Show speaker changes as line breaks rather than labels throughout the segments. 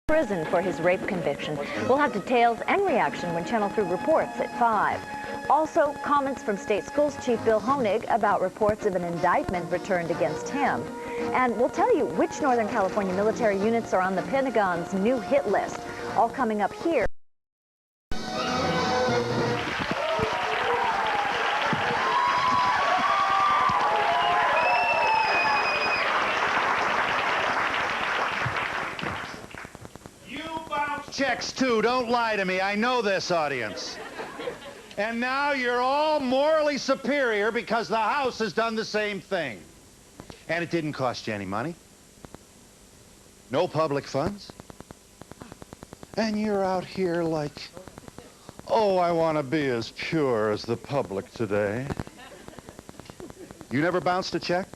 Prison for his rape conviction. We'll have details and reaction when Channel 3 reports at 5. Also, comments from State Schools Chief Bill Honig about reports of an indictment returned against him. And we'll tell you which Northern California military units are on the Pentagon's new hit list. All coming up here.
Checks too, don't lie to me. I know this audience. And now you're all morally superior because the House has done the same thing. And it didn't cost you any money. No public funds. And you're out here like, oh, I want to be as pure as the public today. You never bounced a check?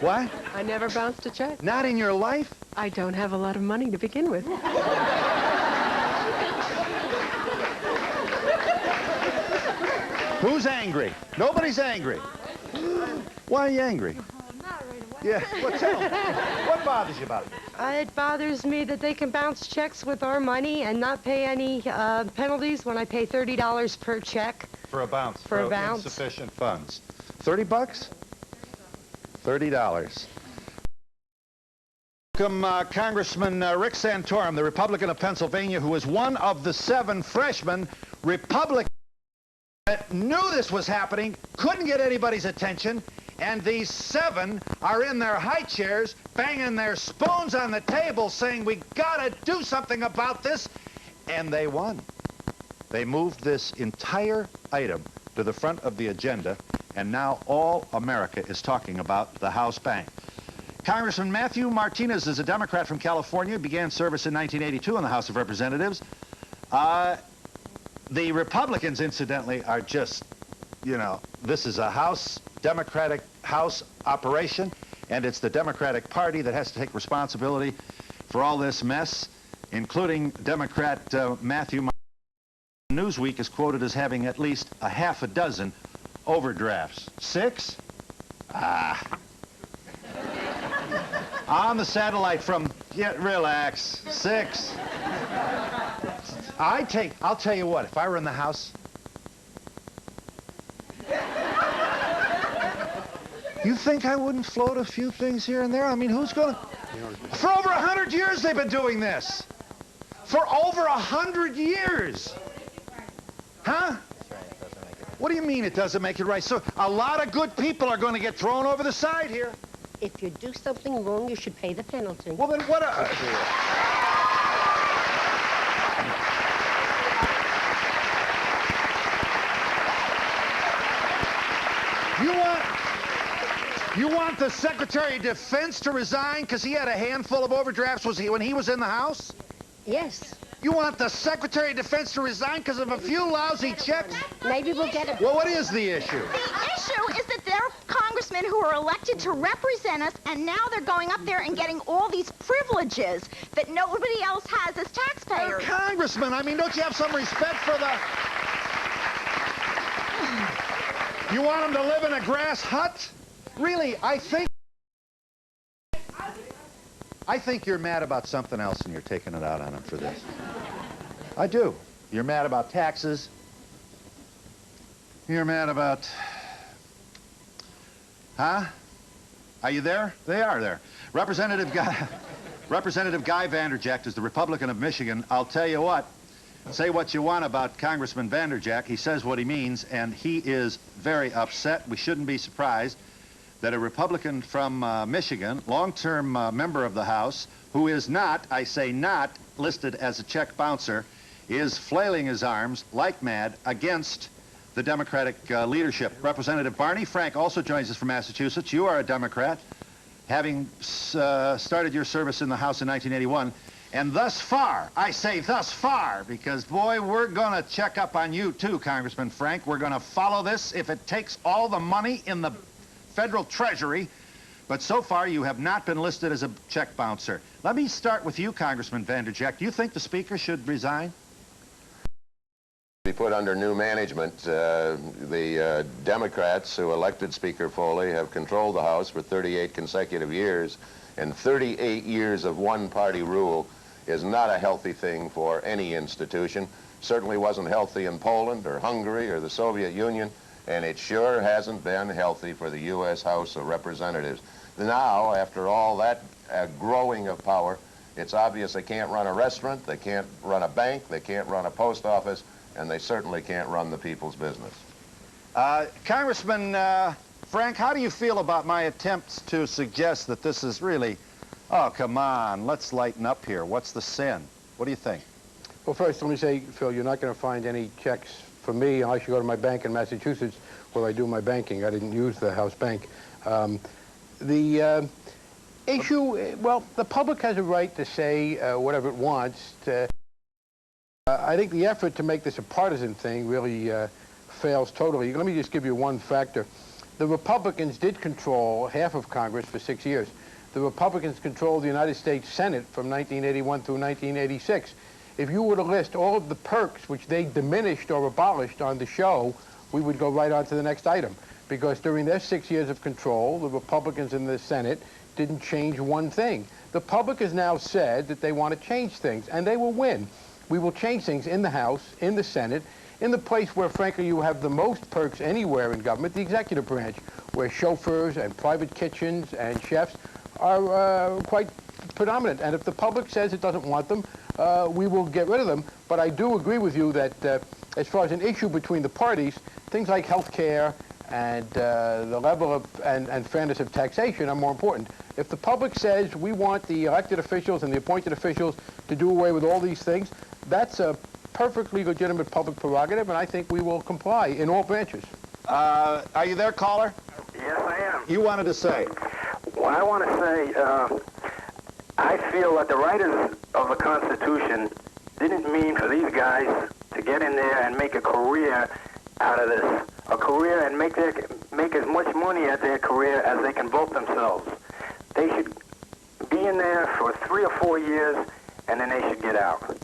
What?
I never bounced a check.
Not in your life?
I don't have a lot of money to begin with.
Who's angry? Nobody's angry. Why are you angry?
Not right away.
Yeah, well, tell me. What bothers you about it?
It bothers me that they can bounce checks with our money and not pay any penalties when I pay $30 per check.
For a bounce.
For a bounce.
Insufficient funds. 30 bucks? $30. Welcome, Congressman Rick Santorum, the Republican of Pennsylvania, who is one of the 7 freshmen Republicans that knew this was happening, couldn't get anybody's attention, and these 7 are in their high chairs, banging their spoons on the table, saying, we gotta do something about this, and they won. They moved this entire item to the front of the agenda, and now all America is talking about the House bank. Congressman Matthew Martinez is a Democrat from California, began service in 1982 in the House of Representatives. The Republicans, incidentally, are just, you know, this is a House, Democratic House operation, and it's the Democratic Party that has to take responsibility for all this mess, including Democrat Matthew Martinez. Newsweek is quoted as having at least a half a dozen overdrafts. 6? On the satellite from, yeah, relax, 6. I'll tell you what, if I were in the House, you think I wouldn't float a few things here and there? I mean, who's gonna? For over 100 years they've been doing this. For over 100 years. Huh? What do you mean it doesn't make it right? So a lot of good people are going to get thrown over the side here.
If you do something wrong, you should pay the penalty.
Well, then what You want the Secretary of Defense to resign because he had a handful of overdrafts when he was in the House?
Yes.
You want the Secretary of Defense to resign because of a few lousy checks?
Maybe we'll get it.
Well, what is the issue?
The issue is that there are congressmen who are elected to represent us, and now they're going up there and getting all these privileges that nobody else has as taxpayers.
They're congressmen. I mean, don't you have some respect for the... You want them to live in a grass hut? Really, I think you're mad about something else and you're taking it out on them for this. I do. You're mad about taxes. You're mad about... Huh? Are you there? They are there. Representative Guy Vanderjagt is the Republican of Michigan. I'll tell you what. Say what you want about Congressman Vanderjagt. He says what he means, and he is very upset. We shouldn't be surprised that a Republican from Michigan, long-term member of the House, who is not, I say not, listed as a check bouncer, is flailing his arms like mad against the Democratic leadership. Representative Barney Frank also joins us from Massachusetts. You are a Democrat, having started your service in the House in 1981. And thus far, I say thus far, because, boy, we're going to check up on you, too, Congressman Frank. We're going to follow this if it takes all the money in the federal treasury, but so far you have not been listed as a check bouncer. Let me start with you, Congressman Vanderjagt. Do you think the Speaker should resign?
Be put under new management. The Democrats who elected Speaker Foley have controlled the House for 38 consecutive years, And 38 years of one-party rule is not a healthy thing for any institution. Certainly wasn't healthy in Poland or Hungary or the Soviet Union, and it sure hasn't been healthy for the U.S. House of Representatives. Now, after all that growing of power, it's obvious they can't run a restaurant, they can't run a bank, they can't run a post office, and they certainly can't run the people's business.
Congressman Frank, how do you feel about my attempts to suggest that this is really, oh, come on, let's lighten up here. What's the sin? What do you think?
Well, first, let me say, Phil, you're not going to find any checks for me unless you go to my bank in Massachusetts where I do my banking. I didn't use the House Bank. The issue, well, the public has a right to say whatever it wants. I think the effort to make this a partisan thing really fails totally. Let me just give you one factor. The Republicans did control half of Congress for 6 years. The Republicans controlled the United States Senate from 1981 through 1986. If you were to list all of the perks which they diminished or abolished on the show, we would go right on to the next item. Because during their 6 years of control, the Republicans in the Senate didn't change one thing. The public has now said that they want to change things, and they will win. We will change things in the House, in the Senate, in the place where, frankly, you have the most perks anywhere in government, the executive branch, where chauffeurs and private kitchens and chefs are quite predominant. And if the public says it doesn't want them, we will get rid of them. But I do agree with you that as far as an issue between the parties, things like health care and the level of and fairness of taxation are more important. If the public says we want the elected officials and the appointed officials to do away with all these things, that's a perfectly legitimate public prerogative, and I think we will comply in all branches.
Are you there, caller?
Yes, I am.
You wanted to say?
Well, I want to say, I feel that the writers of the Constitution didn't mean for these guys to get in there and make a career out of this, a career and make as much money at their career as they can vote themselves. They should be in there for 3 or 4 years, and then they should get out.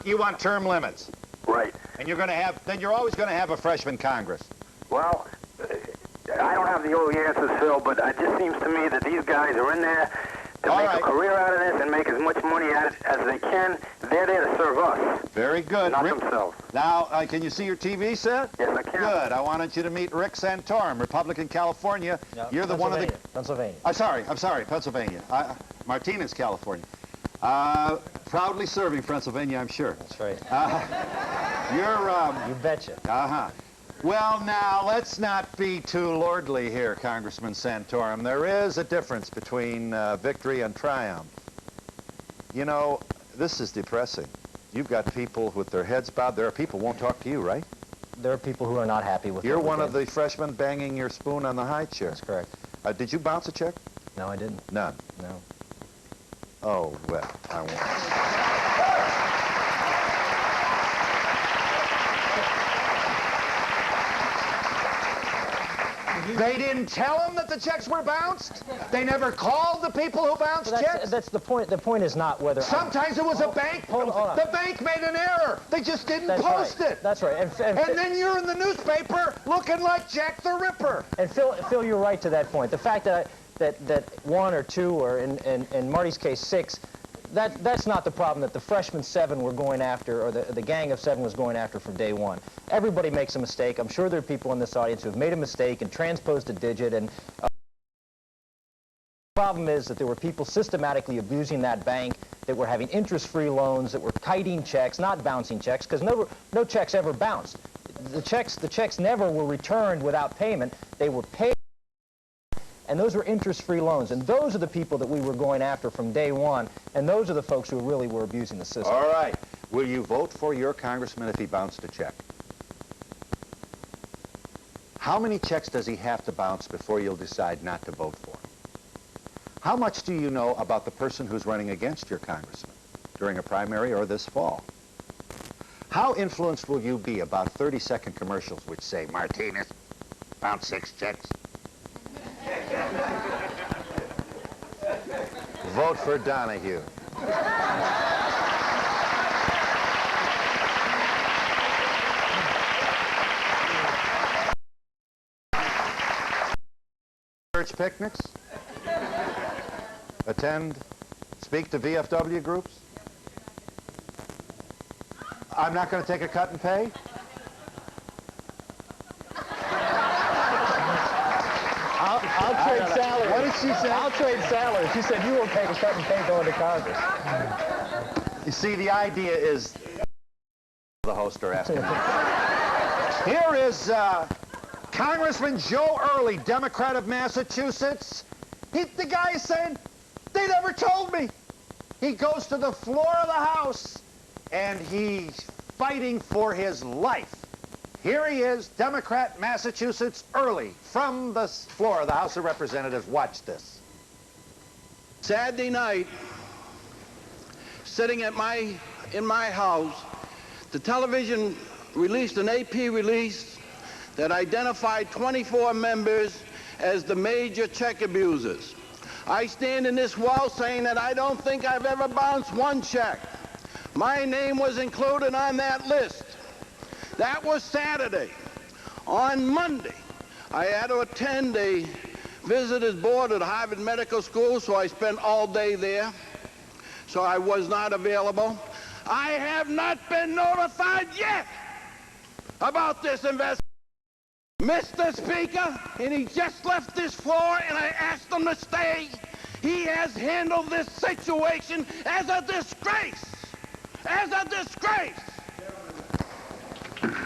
You want term limits,
right?
And then you're always going to have a freshman Congress.
Well, I don't have the old answers, Phil, but it just seems to me that these guys are in there to make a career out of this and make as much money at it as they can. They're there to serve us.
Very good.
Not themselves.
Now, can you see your TV set?
Yes, I can.
Good. I wanted you to meet Rick Santorum, Republican, California.
No,
You're the one of the...
Pennsylvania.
I'm sorry, Pennsylvania. Martinez, California. Proudly serving Pennsylvania, I'm sure.
That's right.
You're...
You betcha.
Uh-huh. Well, now, let's not be too lordly here, Congressman Santorum. There is a difference between victory and triumph. You know, this is depressing. You've got people with their heads bowed. There are people who won't talk to you, right?
There are people who are not happy with
You're
what we
one
did.
of the freshmen banging your spoon on the high chair.
That's correct.
Did you bounce a check?
No, I didn't.
None.
No.
Oh, well, I won't. They didn't tell them that the checks were bounced? They never called the people who bounced checks?
That's the point. The point is not whether...
Sometimes it was a bank.
Hold on.
The bank made an error. They just didn't post it.
That's right.
And then you're in the newspaper looking like Jack the Ripper.
And Phil, you're right to that point. The fact that one or two, or in Marty's case, 6, that's not the problem that the freshman 7 were going after, or the gang of 7 was going after from day one. Everybody makes a mistake. I'm sure there are people in this audience who have made a mistake and transposed a digit. And the problem is that there were people systematically abusing that bank, that were having interest-free loans, that were kiting checks, not bouncing checks, because no checks ever bounced. The checks never were returned without payment. They were paid. And those were interest-free loans. And those are the people that we were going after from day one. And those are the folks who really were abusing the system.
All right. Will you vote for your congressman if he bounced a check? How many checks does he have to bounce before you'll decide not to vote for him? How much do you know about the person who's running against your congressman during a primary or this fall? How influenced will you be about 30-second commercials which say, Martinez, bounce 6 checks? Vote for Donahue. Church picnics? attend, speak to VFW groups? I'm not going to take a cut in pay?
I'll trade salary.
What did she say?
I'll trade salary. She said you won't take a cut in pay going to Congress.
You see, the idea is the host are asking. Here is Congressman Joe Early, Democrat of Massachusetts. The guy is saying, they never told me. He goes to the floor of the House, and he's fighting for his life. Here he is, Democrat, Massachusetts, Early, from the floor of the House of Representatives. Watch this.
Saturday night, sitting in my house, the television released an AP release that identified 24 members as the major check abusers. I stand in this wall saying that I don't think I've ever bounced one check. My name was included on that list. That was Saturday. On Monday, I had to attend a visitor's board at Harvard Medical School, so I spent all day there. So I was not available. I have not been notified yet about this investigation. Mr. Speaker, and he just left this floor, and I asked him to stay. He has handled this situation as a disgrace. As a disgrace.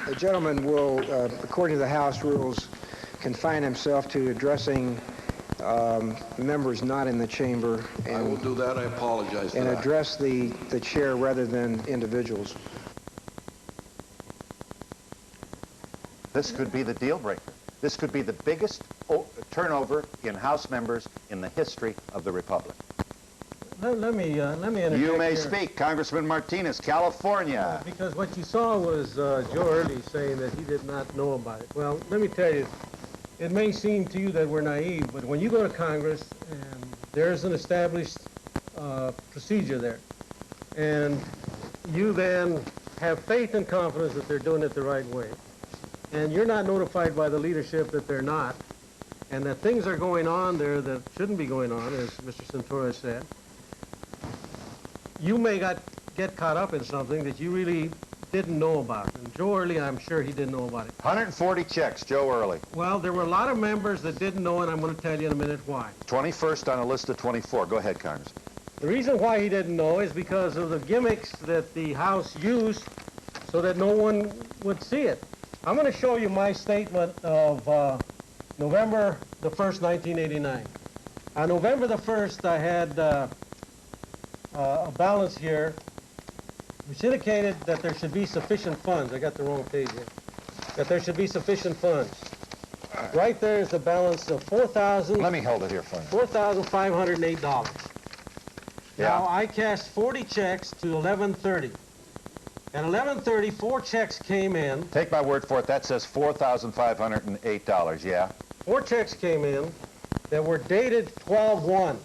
The gentleman will, according to the House rules, confine himself to addressing members not in the chamber. And,
I will do that. I apologize for
and
that.
address the chair rather than individuals.
This could be the deal breaker. This could be the biggest turnover in House members in the history of the Republic.
Let me interject.
You may
here.
speak, Congressman Martinez, California.
Because what you saw was Joe Early saying that he did not know about it. Well, let me tell you, it may seem to you that we're naive, but when you go to Congress, and there's an established procedure there, and you then have faith and confidence that they're doing it the right way, and you're not notified by the leadership that they're not, and that things are going on there that shouldn't be going on, as Mr. Centura said, you may get caught up in something that you really didn't know about. And Joe Early, I'm sure he didn't know about it.
140 checks, Joe Early.
Well, there were a lot of members that didn't know, and I'm going to tell you in a minute why.
21st on a list of 24. Go ahead, Congressman.
The reason why he didn't know is because of the gimmicks that the House used so that no one would see it. I'm going to show you my statement of November the 1st, 1989. On November the 1st, I had a balance here which indicated that there should be sufficient funds. I got the wrong page here. That there should be sufficient funds. Right there is the balance of $4,000.
Let me hold it here for you.
$4,508.
Yeah.
Now, I cashed 40 checks to 11:30. At 11:30, 4 checks came in.
Take my word for it. That says $4,508, yeah?
4 checks came in that were dated 12/1.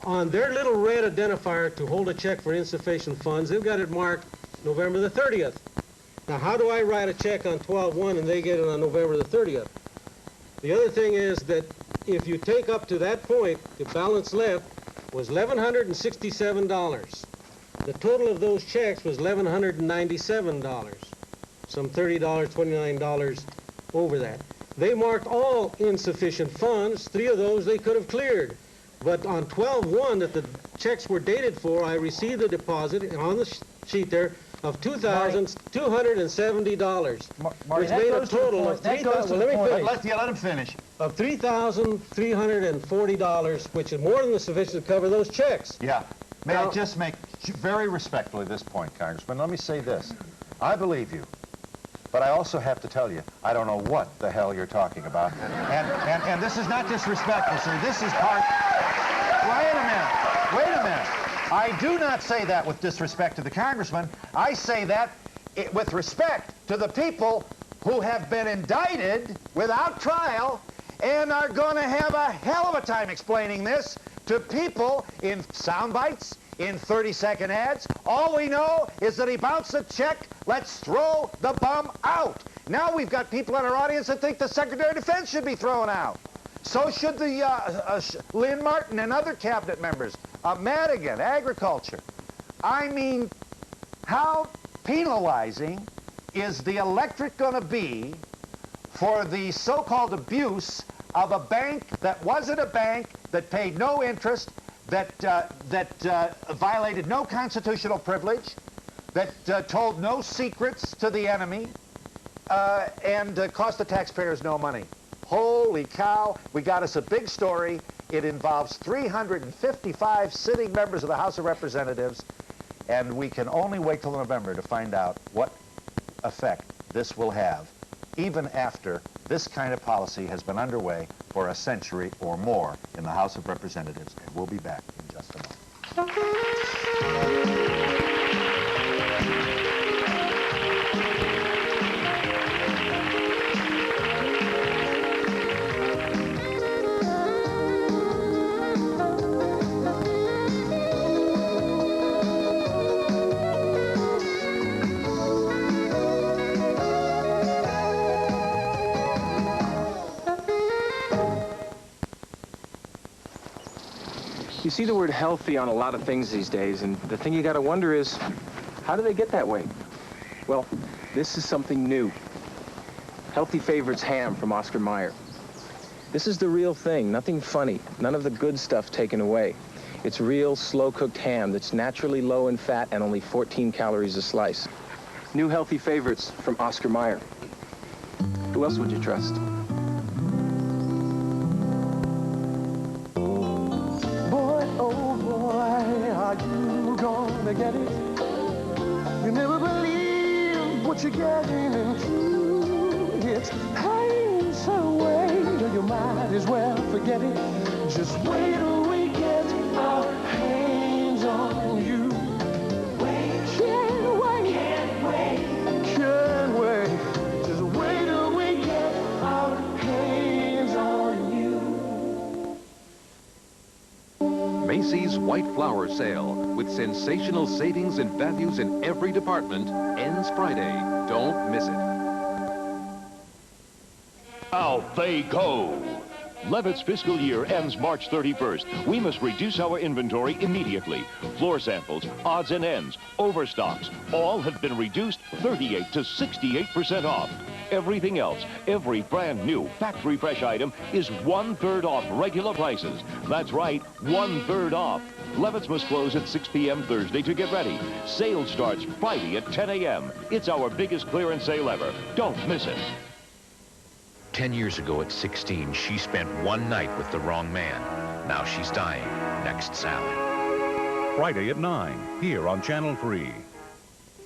On their little red identifier to hold a check for insufficient funds, they've got it marked November the 30th. Now, how do I write a check on 12/1 and they get it on November the 30th? The other thing is that if you take up to that point, the balance left was $1,167. The total of those checks was $1,197, some $30, $29 over that. They marked all insufficient funds. 3 of those they could have cleared. But on 12/1 that the checks were dated for, I received a deposit on the sheet there of $2,270, which made a total of $3,000. Let me finish.
Let him finish.
Of $3,340, which is more than sufficient to cover those checks.
Yeah. May
Now,
I just make very respectfully this point, Congressman? Let me say this. I believe you, but I also have to tell you, I don't know what the hell you're talking about. And this is not disrespectful, sir. This is part... Wait a minute. Wait a minute. I do not say that with disrespect to the congressman. I say that with respect to the people who have been indicted without trial and are going to have a hell of a time explaining this to people in sound bites, in 30-second ads. All we know is that he bounced a check. Let's throw the bum out. Now we've got people in our audience that think the Secretary of Defense should be thrown out. So should the Lynn Martin and other cabinet members. Madigan, agriculture. I mean, how penalizing is the electorate going to be for the so-called abuse of a bank that wasn't a bank, that paid no interest, that violated no constitutional privilege, that told no secrets to the enemy, and cost the taxpayers no money? Holy cow, we got us a big story. It involves 355 sitting members of the House of Representatives, and we can only wait till November to find out what effect this will have, even after this kind of policy has been underway for a century or more in the House of Representatives. And we'll be back in just a moment.
You see the word healthy on a lot of things these days, and the thing you gotta wonder is, how do they get that way? Well, this is something new. Healthy Favorites ham from Oscar Mayer. This is the real thing, nothing funny, none of the good stuff taken away. It's real, slow-cooked ham that's naturally low in fat and only 14 calories a slice. New Healthy Favorites from Oscar Mayer. Who else would you trust?
Are you gonna get it? You never believe what you're getting into. It's pains away, you might as well forget it. Just wait till we get our hands on you. Can't wait. Just wait till we get our hands on you.
Macy's White Flower Sale, with sensational savings and values in every department, ends Friday. Don't miss it.
Out they go. Levitt's fiscal year ends March 31st. We must reduce our inventory immediately. Floor samples, odds and ends, overstocks, all have been reduced 38 to 68% off. Everything else, every brand new factory fresh item is 1/3 off regular prices. That's right, 1/3 off. Levitt's must close at 6 p.m. Thursday to get ready. Sale starts Friday at 10 a.m. It's our biggest clearance sale ever. Don't miss it.
10 years ago at 16, she spent one night with the wrong man. Now she's dying. Next Sally.
Friday at 9, here on Channel 3.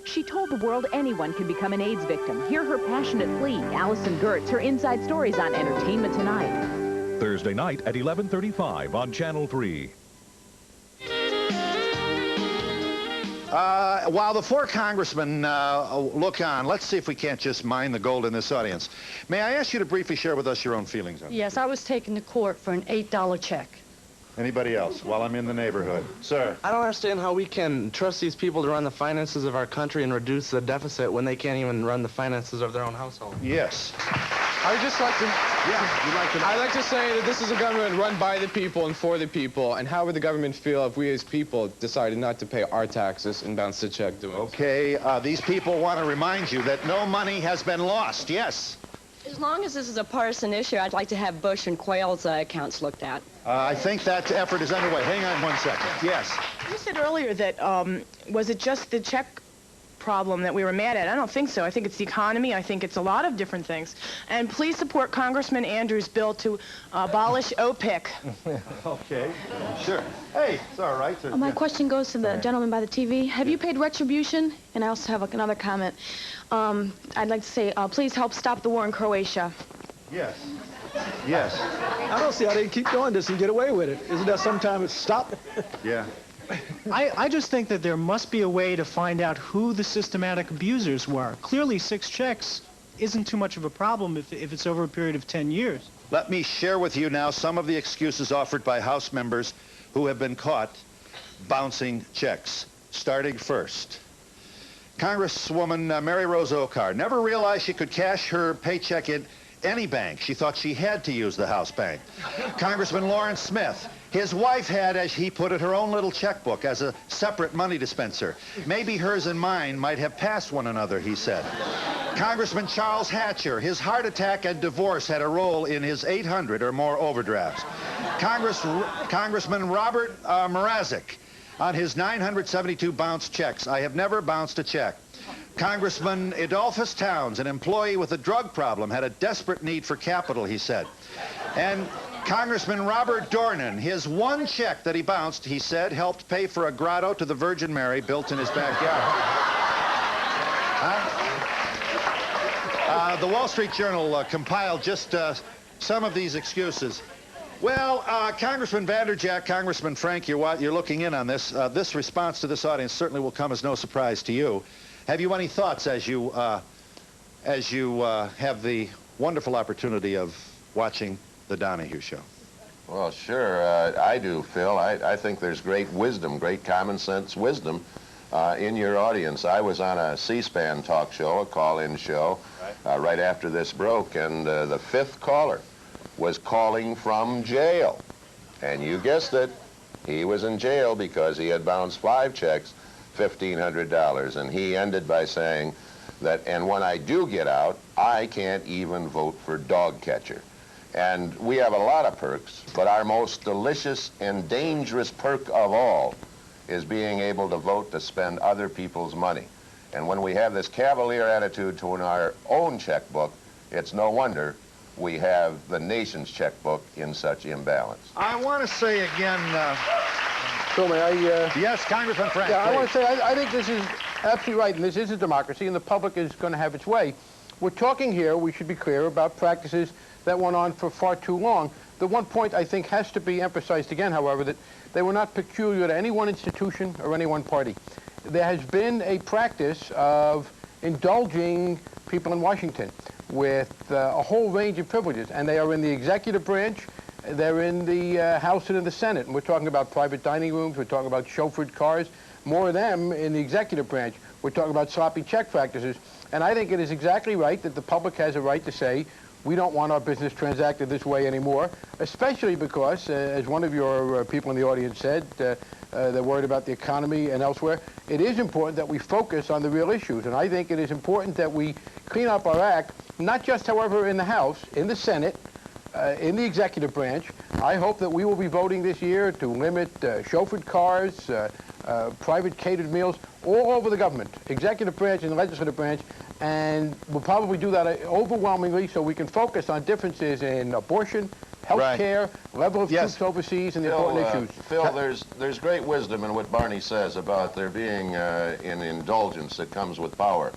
She told the world anyone can become an AIDS victim. Hear her passionate plea. Allison Gertz, her inside stories on Entertainment Tonight.
Thursday night at 11:35 on Channel 3.
While the four congressmen look on, let's see if we can't just mine the gold in this audience. May I ask you to briefly share with us your own feelings on it?
Yes, I was taken to court for an $8 check.
Anybody else while I'm in the neighborhood? Sir.
I don't understand how we can trust these people to run the finances of our country and reduce the deficit when they can't even run the finances of their own household.
Yes.
I would just like to...
Yeah, you'd like to...
I'd like to say that this is a government run by the people and for the people, and how would the government feel if we as people decided not to pay our taxes and bounce the check to it?
Okay, these people want to remind you that no money has been lost. Yes.
As long as this is a partisan issue, I'd like to have Bush and Quayle's accounts looked at.
I think that effort is underway. Hang on one second. Yes.
You said earlier that, was it just the check problem that we were mad at? I don't think so. I think it's the economy. I think it's a lot of different things. And please support Congressman Andrews' bill to abolish OPIC.
Okay, sure. Hey, it's all right.
My question goes to the gentleman by the TV. Have you paid retribution? And I also have another comment. I'd like to say, please help stop the war in Croatia.
Yes. Yes.
I don't see how they keep doing this and get away with it. Isn't that sometimes stop?
Yeah.
I just think that there must be a way to find out who the systematic abusers were. Clearly, 6 checks isn't too much of a problem if it's over a period of 10 years.
Let me share with you now some of the excuses offered by House members who have been caught bouncing checks. Starting first. Congresswoman Mary Rose Okar never realized she could cash her paycheck any bank. She thought she had to use the house bank. Congressman Lawrence Smith, his wife had, as he put it, her own little checkbook as a separate money dispenser. Maybe hers and mine might have passed one another, he said. Congressman Charles Hatcher, his heart attack and divorce had a role in his 800 or more overdrafts. Congressman Robert Mrazek, on his 972 bounced checks. I have never bounced a check. Congressman Adolphus Towns, an employee with a drug problem, had a desperate need for capital, he said. And Congressman Robert Dornan, his one check that he bounced, he said, helped pay for a grotto to the Virgin Mary built in his backyard. The Wall Street Journal compiled just some of these excuses. Well, Congressman Vanderjack, Congressman Frank, you're looking in on this. This response to this audience certainly will come as no surprise to you. Have you any thoughts as you have the wonderful opportunity of watching the Donahue Show?
Well, sure, I do, Phil. I think there's great wisdom, great common sense wisdom in your audience. I was on a C-SPAN talk show, a call-in show, right after this broke, and the fifth caller was calling from jail. And you guessed it, he was in jail because he had bounced 5 checks, $1,500, and he ended by saying that, and when I do get out, I can't even vote for dog catcher. And we have a lot of perks, but our most delicious and dangerous perk of all is being able to vote to spend other people's money. And when we have this cavalier attitude toward our own checkbook, it's no wonder we have the nation's checkbook in such imbalance.
I want to say again...
So may I...
Yes, Congressman Frank,
Yeah,
please.
I want to say, I think this is absolutely right, and this is a democracy, and the public is going to have its way. We're talking here, we should be clear, about practices that went on for far too long. The one point I think has to be emphasized again, however, that they were not peculiar to any one institution or any one party. There has been a practice of indulging people in Washington with a whole range of privileges, and they are in the executive branch, they're in the House and in the Senate, and we're talking about private dining rooms, we're talking about chauffeured cars, more of them in the executive branch. We're talking about sloppy check practices, and I think it is exactly right that the public has a right to say, we don't want our business transacted this way anymore, especially because, as one of your people in the audience said, they're worried about the economy and elsewhere. It is important that we focus on the real issues, and I think it is important that we clean up our act, not just, however, in the House, in the Senate, in the executive branch. I hope that we will be voting this year to limit chauffeured cars, private catered meals, all over the government, executive branch and the legislative branch, and we'll probably do that overwhelmingly so we can focus on differences in abortion, health care, level of troops overseas, and the important issues.
Phil, there's great wisdom in what Barney says about there being an indulgence that comes with power.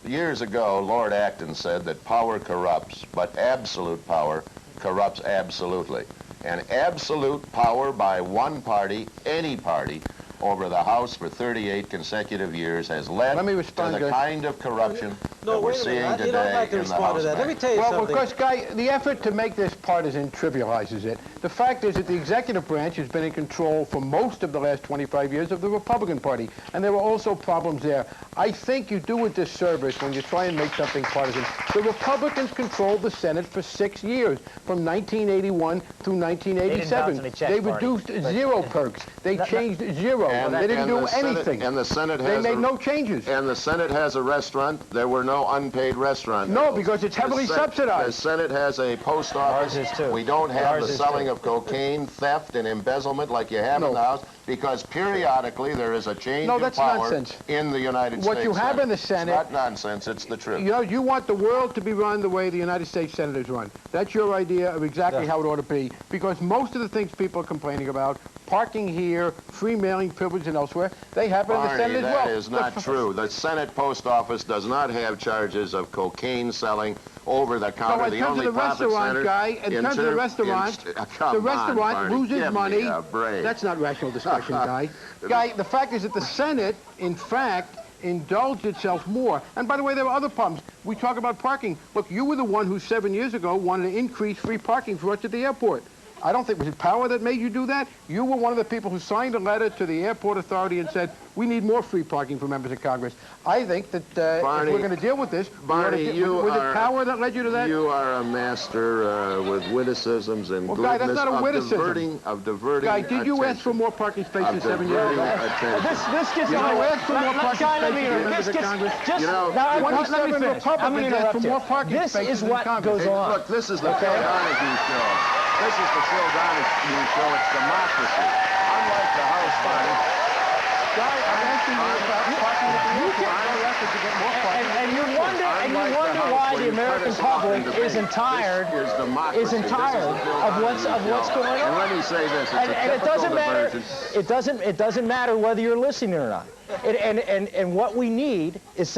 Years ago, Lord Acton said that power corrupts, but absolute power corrupts absolutely. And absolute power by one party, any party, over the House for 38 consecutive years has led to the kind of corruption that we're seeing today in the House.
Let me tell you something.
Well, because, Guy, the effort to make this partisan trivializes it. The fact is that the executive branch has been in control for most of the last 25 years of the Republican Party, and there were also problems there. I think you do a disservice when you try and make something partisan. The Republicans controlled the Senate for 6 years, from 1981 through 1987. They reduced 0 perks. They changed 0. They didn't do anything.
And the Senate has...
They made no changes.
And the Senate has a restaurant. There were no unpaid restaurant
No,
bills.
because it's heavily subsidized.
The Senate has a post office. We don't have the selling of cocaine, theft, and embezzlement like you have in the House, because periodically there is a change of power in the United States.
What you have in the Senate...
It's not nonsense, it's the truth.
You know, you want the world to be run the way the United States senators run. That's your idea of exactly how it ought to be, because most of the things people are complaining about, parking here, free mailing privilege and elsewhere, they happen in the Senate as well.
That is not true. The Senate post office does not have charges of cocaine selling over the counter.
So in terms of the restaurant, Guy, in terms of the restaurant, the restaurant loses money. That's not rational discussion, Guy. Guy, the fact is that the Senate, in fact, indulged itself more. And by the way, there are other problems. We talk about parking. Look, you were the one who 7 years ago wanted to increase free parking for us at the airport. I don't think, was it power that made you do that? You were one of the people who signed a letter to the airport authority and said, we need more free parking for members of Congress. I think that
Barney,
if we're going to deal with this,
Barney,
was it power that led you to that?
You are a master with witticisms and
well, Guy, that's not a witticism.
Of diverting
Guy, did you ask for more parking spaces 7 years ago?
This gets
you know, ask for more parking
Guy,
spaces for members of Congress.
Just,
now,
let me
27
finish. I'm going
Republicans
to
asked for
interrupt you.
more parking
This
spaces
is what
in Congress.
goes on.
Look, this is the Phil Donahue show. This is the Phil Donahue show. It's democracy. Unlike the House party.
Guy, I'm asking you about parking at the airport.
And you wonder why the American public isn't tired of what's going on.
And let me say this, it's
and it doesn't matter. It doesn't matter whether you're listening or not. And what we need is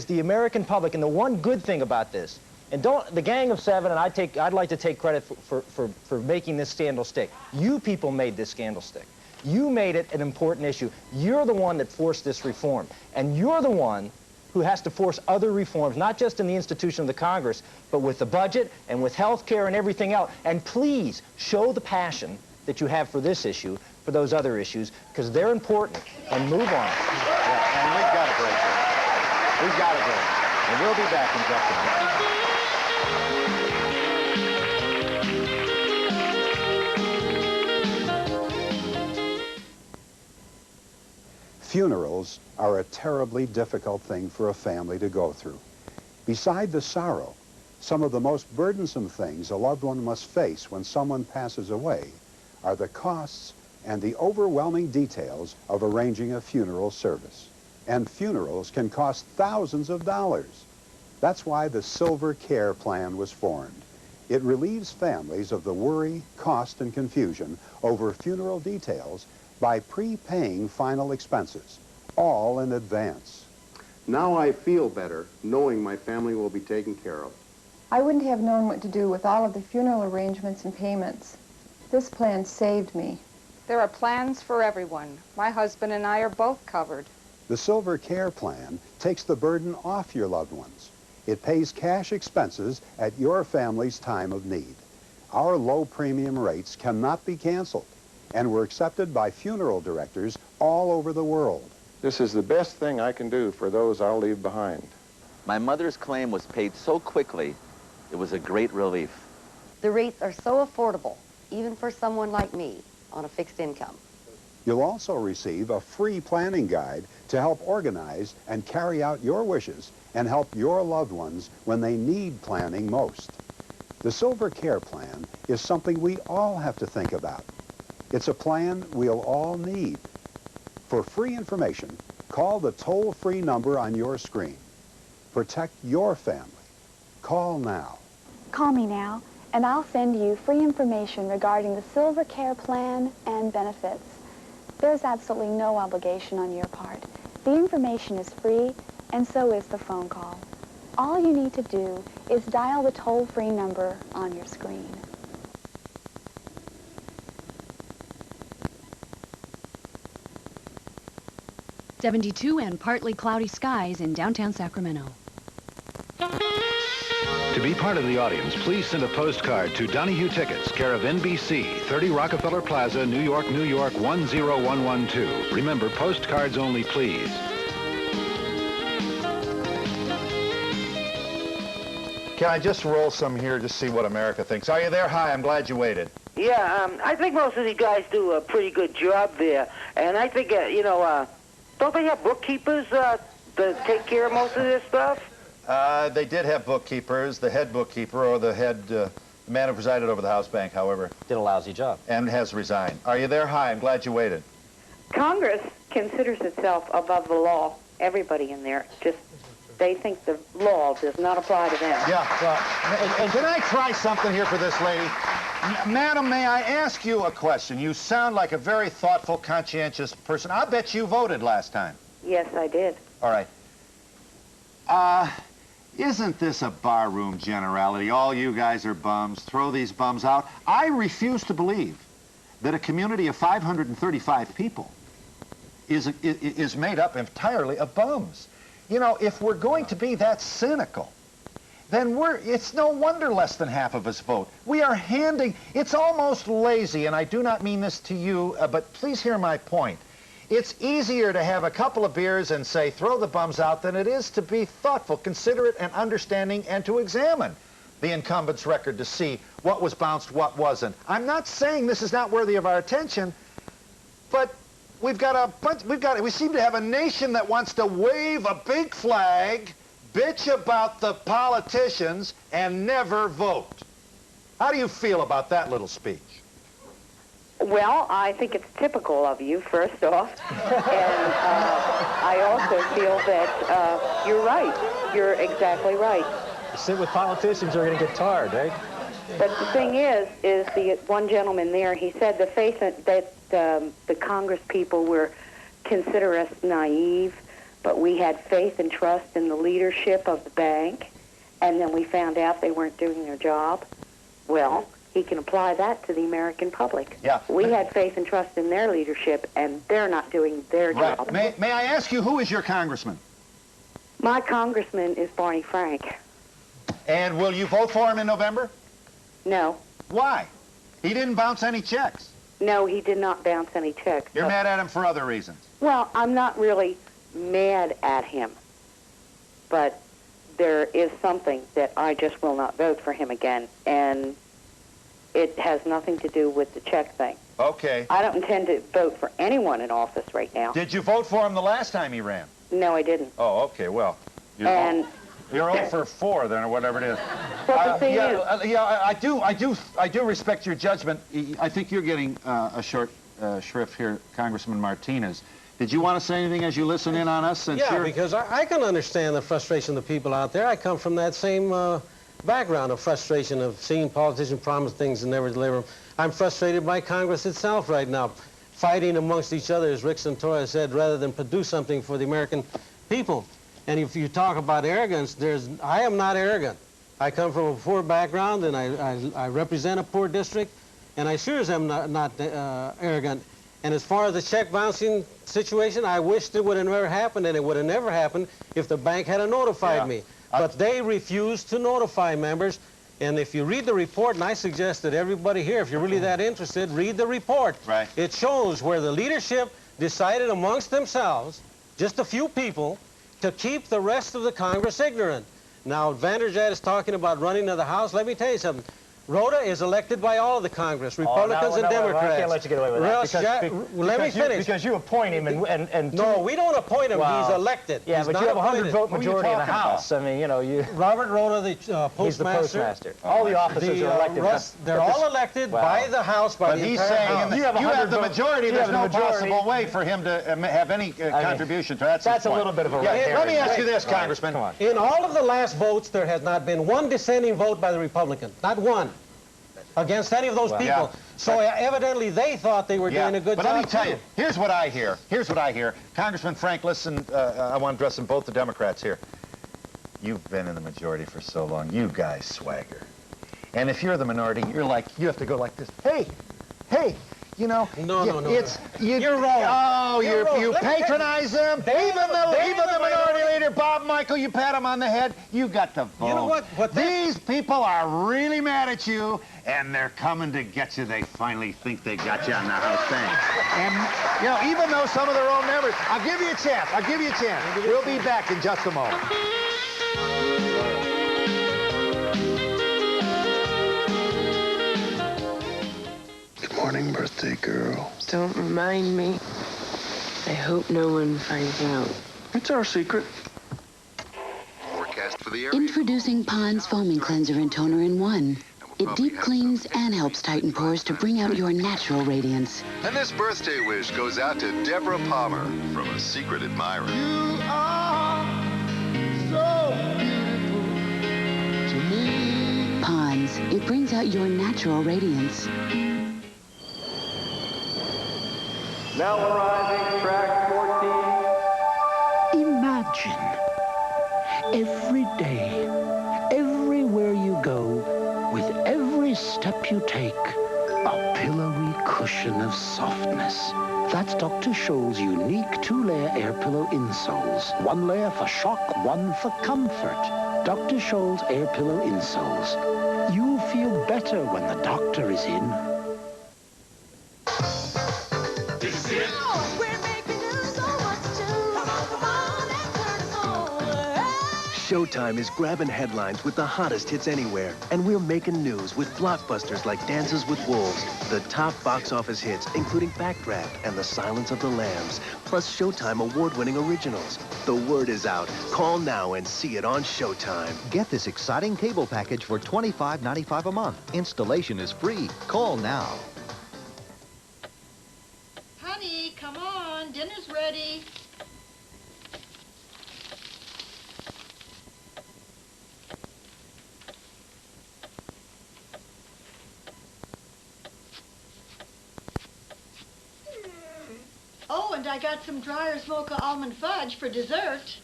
the American public. And the one good thing about this, and the Gang of Seven, and I'd like to take credit for making this scandal stick. You people made this scandal stick. You made it an important issue. You're the one that forced this reform. And you're the one who has to force other reforms, not just in the institution of the Congress, but with the budget and with health care and everything else. And please show the passion that you have for this issue, for those other issues, because they're important, and move on.
Yeah, and we've got a break here. We've got a break. And we'll be back in just a minute.
Funerals are a terribly difficult thing for a family to go through. Beside the sorrow, some of the most burdensome things a loved one must face when someone passes away are the costs and the overwhelming details of arranging a funeral service. And funerals can cost thousands of dollars. That's why the Silver Care Plan was formed. It relieves families of the worry, cost, and confusion over funeral details by prepaying final expenses, all in advance.
Now I feel better knowing my family will be taken care of.
I wouldn't have known what to do with all of the funeral arrangements and payments. This plan saved me.
There are plans for everyone. My husband and I are both covered.
The Silver Care Plan takes the burden off your loved ones. It pays cash expenses at your family's time of need. Our low premium rates cannot be canceled, and were accepted by funeral directors all over the world.
This is the best thing I can do for those I'll leave behind.
My mother's claim was paid so quickly, it was a great relief.
The rates are so affordable, even for someone like me, on a fixed income.
You'll also receive a free planning guide to help organize and carry out your wishes and help your loved ones when they need planning most. The Silver Care Plan is something we all have to think about. It's a plan we'll all need. For free information, call the toll-free number on your screen. Protect your family. Call now.
Call me now, and I'll send you free information regarding the Silver Care Plan and benefits. There's absolutely no obligation on your part. The information is free, and so is the phone call. All you need to do is dial the toll-free number on your screen.
.72 and partly cloudy skies in downtown Sacramento.
To be part of the audience, please send a postcard to Donahue Tickets, care of NBC, 30 Rockefeller Plaza, New York, New York, 10112. Remember, postcards only, please.
Can I just roll some here to see what America thinks? Are you there? Hi, I'm glad you waited.
Yeah, I think most of these guys do a pretty good job there. And I think, don't they have bookkeepers to take care of most of this stuff?
They did have bookkeepers. The head bookkeeper, or the head man who presided over the House Bank, however,
did a lousy job.
And has resigned. Are you there? Hi, I'm glad you waited.
Congress considers itself above the law. Everybody in there just, they think the law does not apply to them.
Yeah, well, and can I try something here for this lady? Madam, may I ask you a question? You sound like a very thoughtful, conscientious person. I bet you voted last time.
Yes, I did.
All right. Isn't this a barroom generality? All you guys are bums. Throw these bums out. I refuse to believe that a community of 535 people is made up entirely of bums. You know, if we're going to be that cynical then it's no wonder less than half of us vote. We are it's almost lazy, and I do not mean this to you, but please hear my point. It's easier to have a couple of beers and say, throw the bums out, than it is to be thoughtful, considerate, and understanding, and to examine the incumbent's record to see what was bounced, what wasn't. I'm not saying this is not worthy of our attention, but we seem to have a nation that wants to wave a big flag, bitch about the politicians, and never vote. How do you feel about that little speech?
Well, I think it's typical of you, first off. And I also feel that you're right. You're exactly right.
Sit with politicians who are going to get tarred, right?
But the thing is the one gentleman there, he said the faith that the Congress people consider us naive, but we had faith and trust in the leadership of the bank, and then we found out they weren't doing their job. Well, he can apply that to the American public.
Yeah.
We had faith and trust in their leadership, and they're not doing their job.
May I ask you, who is your congressman?
My congressman is Barney Frank.
And will you vote for him in November?
No.
Why? He didn't bounce any checks.
No, he did not bounce any checks.
You're mad at him for other reasons.
Well, I'm not really mad at him, but there is something that I just will not vote for him again, and it has nothing to do with the check thing.
Okay.
I don't intend to vote for anyone in office right now.
Did you vote for him the last time he ran?
No, I didn't.
Oh, okay, well. You're 0 for 4 then, or whatever it is.
Well, the thing is...
I do respect your judgment. I think you're getting a short shrift here, Congressman Martinez. Did you want to say anything as you listen in on us?
Yeah, because I can understand the frustration of the people out there. I come from that same background of frustration of seeing politicians promise things and never deliver them. I'm frustrated by Congress itself right now, fighting amongst each other, as Rick Santoya said, rather than produce something for the American people. And if you talk about arrogance, I am not arrogant. I come from a poor background, and I represent a poor district, and I sure as am not arrogant. And as far as the check bouncing situation, I wished it would have never happened, and it would have never happened if the bank had notified me. But they refused to notify members. And if you read the report, and I suggest that everybody here, if you're really that interested, read the report.
Right.
It shows where the leadership decided amongst themselves, just a few people, to keep the rest of the Congress ignorant. Now, Vanderjagt is talking about running to the House. Let me tell you something. Rhoda is elected by all of the Congress, Republicans and Democrats.
I can't let you get away with that.
Let me finish.
Because you appoint him and
no, we don't appoint him. He's elected.
Yeah,
he's
but you have a 100-vote majority in the House.
About?
I mean, you know,
Robert Rhoda, the postmaster.
He's the postmaster. All the officers are elected.
They're all elected by the House, by the entire House.
But he's saying you have the majority. There's no possible way for him to have any contribution to that.
That's a little bit of a red herring.
Let me ask you this, Congressman.
In all of the last votes, there has not been one dissenting vote by the Republicans. Not one. Against any of those people. Yeah, so evidently they thought they were doing a good job.
But let me tell you, here's what I hear. Here's what I hear. Congressman Frank, listen, I want to address both the Democrats here. You've been in the majority for so long. You guys swagger. And if you're the minority, you're like, you have to go like this. Hey, you know,
you're wrong.
Oh, you patronize them. Even the minority leader, Bob Michael, you pat him on the head. You got to vote.
You know what
These people are really mad at you, and they're coming to get you. They finally think they got you on the House thing. And, you know, even though some of their own members, I'll give you a chance. We'll be back in just a moment.
Morning, birthday girl.
Don't remind me. I hope no one finds out.
It's our secret.
Introducing Pond's Foaming Cleanser and Toner in one. It deep cleans and helps tighten pores to bring out your natural radiance.
And this birthday wish goes out to Deborah Palmer from a secret admirer.
You are so beautiful to me.
Pond's. It brings out your natural radiance.
Now arriving, track 14.
Imagine every day, everywhere you go, with every step you take, a pillowy cushion of softness. That's Dr. Scholl's unique 2-layer air pillow insoles. 1 layer for shock, 1 for comfort. Dr. Scholl's air pillow insoles. You'll feel better when the doctor is in.
This is it. We're making news so much too. Come on, and turn us on.
Showtime is grabbing headlines with the hottest hits anywhere, and we're making news with blockbusters like Dances with Wolves, the top box office hits, including Backdraft and The Silence of the Lambs, plus Showtime award-winning originals. The word is out. Call now and see it on Showtime.
Get this exciting cable package for $25.95 a month. Installation is free. Call now.
Honey, come on. Dinner's ready. Oh, and I got some Dreyer's Mocha Almond Fudge for dessert.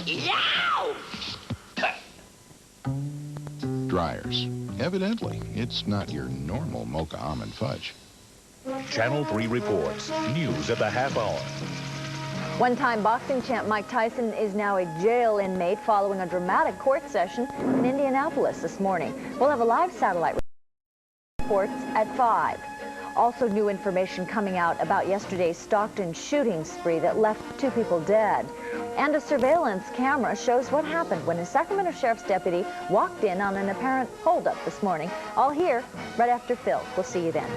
Yow!
Dreyer's. Evidently, it's not your normal mocha almond fudge.
Channel 3 reports. News at the half hour.
One-time boxing champ Mike Tyson is now a jail inmate following a dramatic court session in Indianapolis this morning. We'll have a live satellite reports at 5. Also, new information coming out about yesterday's Stockton shooting spree that left 2 people dead. And a surveillance camera shows what happened when a Sacramento Sheriff's deputy walked in on an apparent holdup this morning. All here right after Phil. We'll see you then.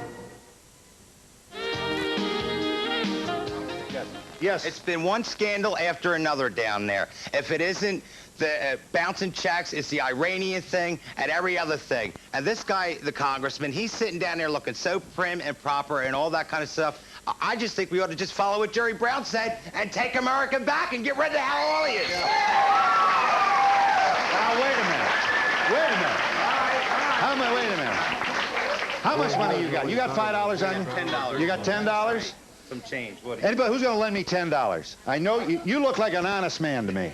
Yes. It's been one scandal after another down there. If it isn't the bouncing checks, it's the Iranian thing and every other thing. And this guy, the congressman, he's sitting down there looking so prim and proper and all that kind of stuff. I just think we ought to just follow what Jerry Brown said and take America back and get rid of how all he is.
Now, wait a minute. Wait a minute. Wait a minute. How much money you got? You got $5 on you?
$10.
You got $10?
Some change. What?
Anybody who's going to lend me $10? I know you look like an honest man to me.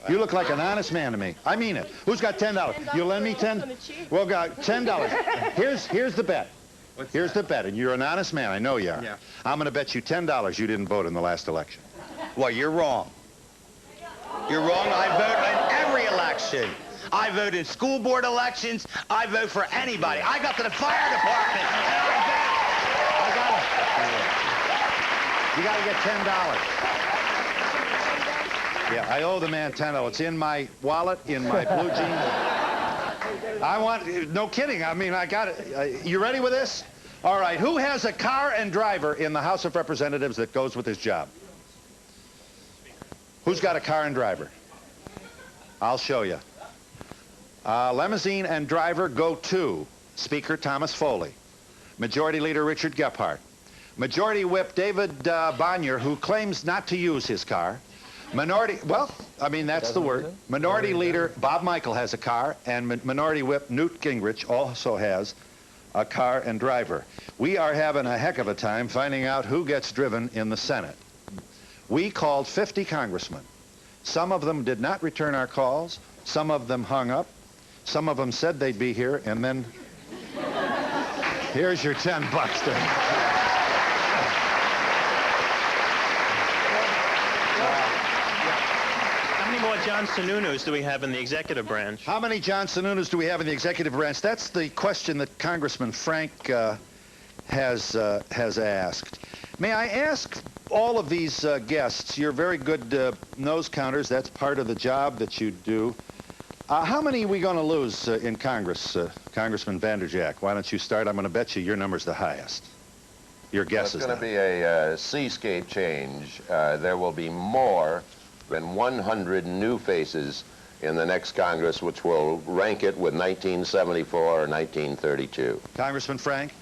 You look like an honest man to me. I mean it. Who's got $10? You lend me $10? Well, got $10. Here's the bet. Here's the bet, and you're an honest man. I know you are.
Yeah.
I'm going to bet you $10 you didn't vote in the last election.
Well, you're wrong. You're wrong. I vote in every election. I vote in school board elections. I vote for anybody. I got to the fire department, and I vote.
You got to get $10. Yeah, I owe the man $10. It's in my wallet, in my blue jeans. I want, no kidding. I mean, I got it. You ready with this? All right, who has a car and driver in the House of Representatives that goes with his job? Who's got a car and driver? I'll show you. Limousine and driver go to Speaker Thomas Foley, Majority Leader Richard Gephardt, Majority Whip David Bonnier, who claims not to use his car, Minority, well, I mean, that's the word. Minority Leader Bob Michael has a car, and Minority Whip Newt Gingrich also has a car and driver. We are having a heck of a time finding out who gets driven in the Senate. We called 50 congressmen. Some of them did not return our calls. Some of them hung up. Some of them said they'd be here, and then here's your $10 to...
How many more John Sununu's do we have in the executive branch?
How many John Sununu's do we have in the executive branch? That's the question that Congressman Frank has asked. May I ask all of these guests, you're very good nose counters, that's part of the job that you do. How many are we going to lose in Congress, Congressman Vanderjack? Why don't you start? I'm going to bet you your number's the highest. Your guess is
It's going to be a seascape change. There will be more than 100 new faces in the next Congress, which will rank it with 1974 or 1932.
Congressman Frank?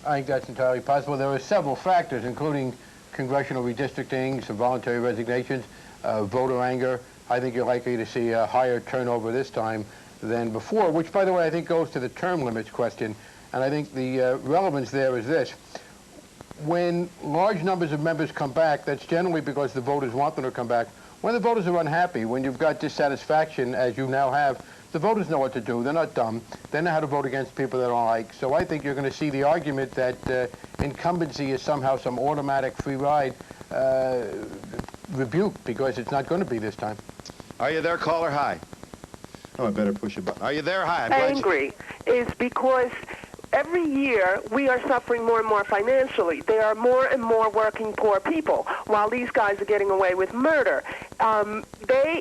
I think that's entirely possible. There are several factors, including congressional redistricting, some voluntary resignations, voter anger. I think you're likely to see a higher turnover this time than before, which, by the way, I think goes to the term limits question. And I think the relevance there is this. When large numbers of members come back, that's generally because the voters want them to come back. When the voters are unhappy, when you've got dissatisfaction, as you now have, the voters know what to do. They're not dumb. They know how to vote against people they don't like. So I think you're going to see the argument that incumbency is somehow some automatic free ride rebuked, because it's not going to be this time.
Are you there, caller? Hi. Oh, I better push a button. Are you there? Hi. I'm glad you-
angry is because every year we are suffering more and more financially. There are more and more working poor people, while these guys are getting away with murder.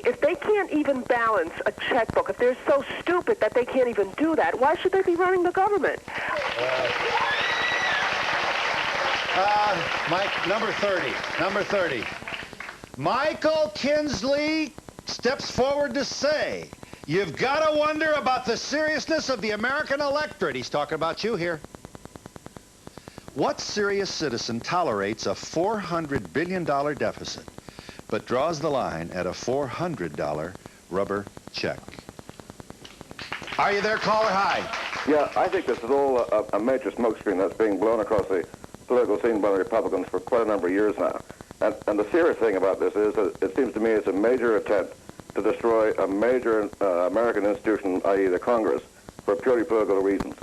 If they can't even balance a checkbook, if they're so stupid that they can't even do that, why should they be running the government?
Mike, number 30. Number 30. Michael Kinsley steps forward to say, you've got to wonder about the seriousness of the American electorate. He's talking about you here. What serious citizen tolerates a $400 billion deficit, but draws the line at a $400 rubber check? Are you there, caller? Hi.
Yeah, I think this is all a major smokescreen that's being blown across the political scene by the Republicans for quite a number of years now. And the serious thing about this is that it seems to me it's a major attempt to destroy a major American institution, i.e. the Congress, for purely political reasons.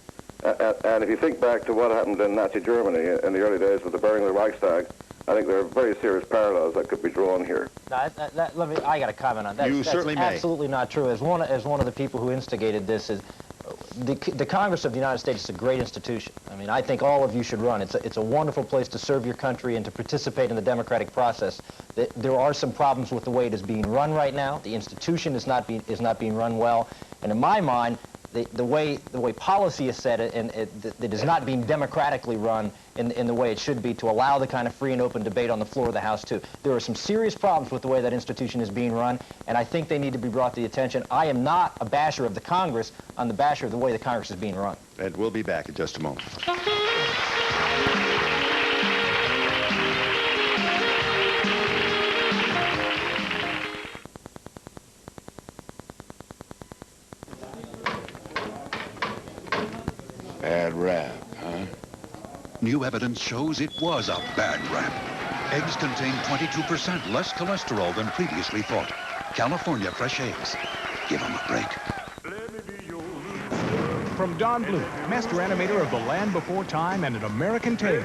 And if you think back to what happened in Nazi Germany in the early days with the burning of the Reichstag, I think there are very serious parallels that could be drawn here.
No, I got to comment on that.
You certainly may.
That's absolutely not true. As one of the people who instigated this, is the Congress of the United States is a great institution. I mean, I think all of you should run. It's a wonderful place to serve your country and to participate in the democratic process. There are some problems with the way it is being run right now. The institution is not being run well, and in my mind, the way policy is set, and it is not being democratically run in the way it should be to allow the kind of free and open debate on the floor of the House too. There are some serious problems with the way that institution is being run, and I think they need to be brought to the attention. I am not a basher of the Congress. I'm the basher of the way the Congress is being run.
And we'll be back in just a moment.
Bad rap, huh?
New evidence shows it was a bad rap. Eggs contain 22% less cholesterol than previously thought. California fresh eggs. Give them a break.
From Don Bluth, master animator of The Land Before Time and An American Tale.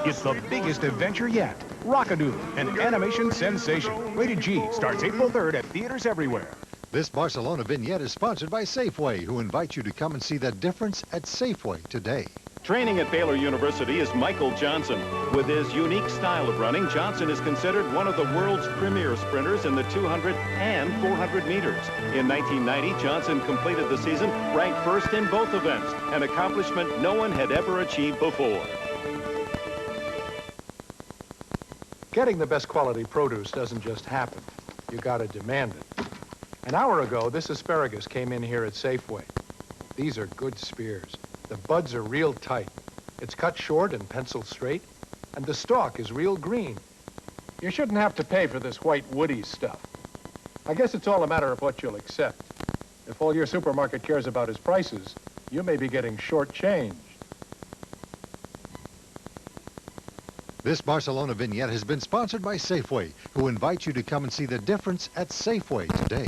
It's the biggest adventure yet. Rockadoo, an animation sensation. Rated G, starts April 3rd at theaters everywhere.
This Barcelona vignette is sponsored by Safeway, who invite you to come and see the difference at Safeway today. Training at Baylor University is Michael Johnson. With his unique style of running, Johnson is considered one of the world's premier sprinters in the 200 and 400 meters. In 1990, Johnson completed the season ranked first in both events, an accomplishment no one had ever achieved before.
Getting the best quality produce doesn't just happen. You gotta demand it. An hour ago, this asparagus came in here at Safeway. These are good spears. The buds are real tight. It's cut short and penciled straight, and the stalk is real green. You shouldn't have to pay for this white woody stuff. I guess it's all a matter of what you'll accept. If all your supermarket cares about is prices, you may be getting shortchanged.
This Barcelona vignette has been sponsored by Safeway, who invite you to come and see the difference at Safeway today.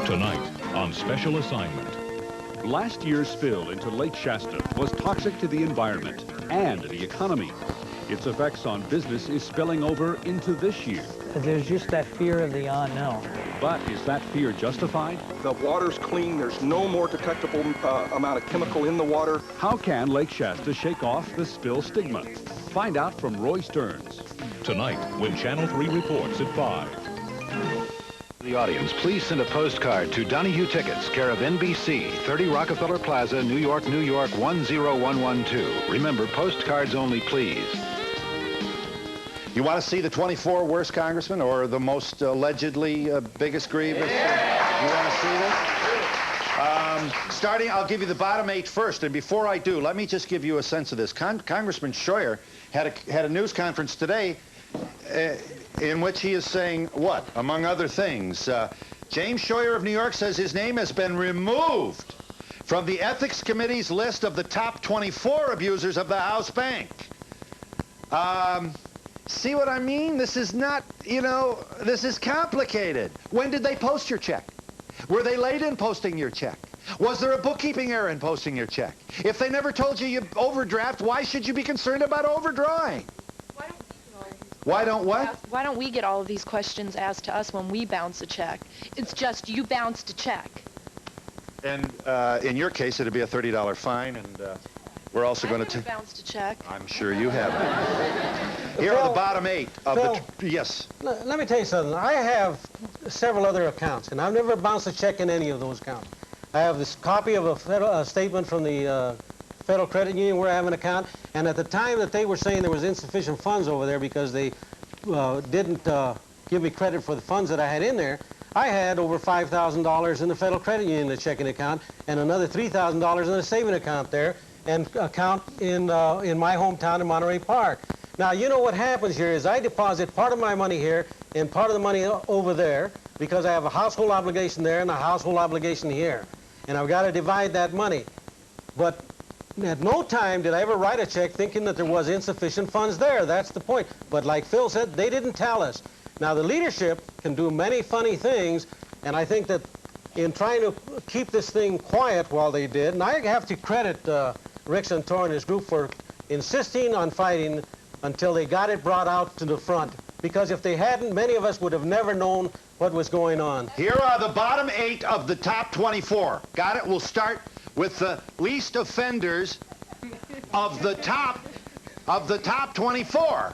Tonight on Special Assignment.
Last year's spill into Lake Shasta was toxic to the environment and the economy. Its effects on business is spilling over into this year.
There's just that fear of the unknown.
But is that fear justified?
The water's clean. There's no more detectable amount of chemical in the water.
How can Lake Shasta shake off the spill stigma? Find out from Roy Stearns.
Tonight, when Channel 3 reports at 5.
The audience, please send a postcard to Donahue Tickets, care of NBC, 30 Rockefeller Plaza, New York, New York, 10112. Remember, postcards only, please.
You want to see the 24 worst congressmen or the most allegedly biggest grievous? Yeah. You want to see this? Starting, I'll give you the bottom 8 first. And before I do, let me just give you a sense of this. Congressman Scheuer had a news conference today in which he is saying what, among other things? James Scheuer of New York says his name has been removed from the Ethics Committee's list of the top 24 abusers of the House Bank. See what I mean? This is not, this is complicated. When did they post your check? Were they late in posting your check? Was there a bookkeeping error in posting your check? If they never told you you overdraft, why should you be concerned about overdrawing? Why don't what?
Why don't we get all of these questions asked to us when we bounce a check? It's just you bounced a check.
And in your case, it'd be a $30 fine, and we're also going to...
bounced a check.
I'm sure you haven't. Here are the bottom 8 of the... Yes.
Let me tell you something. I have several other accounts, and I've never bounced a check in any of those accounts. I have this copy of a statement from the Federal Credit Union where I have an account, and at the time that they were saying there was insufficient funds over there because they didn't give me credit for the funds that I had in there, I had over $5,000 in the Federal Credit Union checking account and another $3,000 in a saving account there and account in my hometown in Monterey Park. Now, you know what happens here is I deposit part of my money here and part of the money over there because I have a household obligation there and a household obligation here. And I've got to divide that money. But at no time did I ever write a check thinking that there was insufficient funds there. That's the point. But like Phil said, they didn't tell us. Now, the leadership can do many funny things, and I think that in trying to keep this thing quiet while they did, and I have to credit Rick Santor and his group for insisting on fighting until they got it brought out to the front. Because if they hadn't, many of us would have never known what was going on.
Here are the bottom 8 of the top 24. Got it? We'll start with the least offenders of the top 24.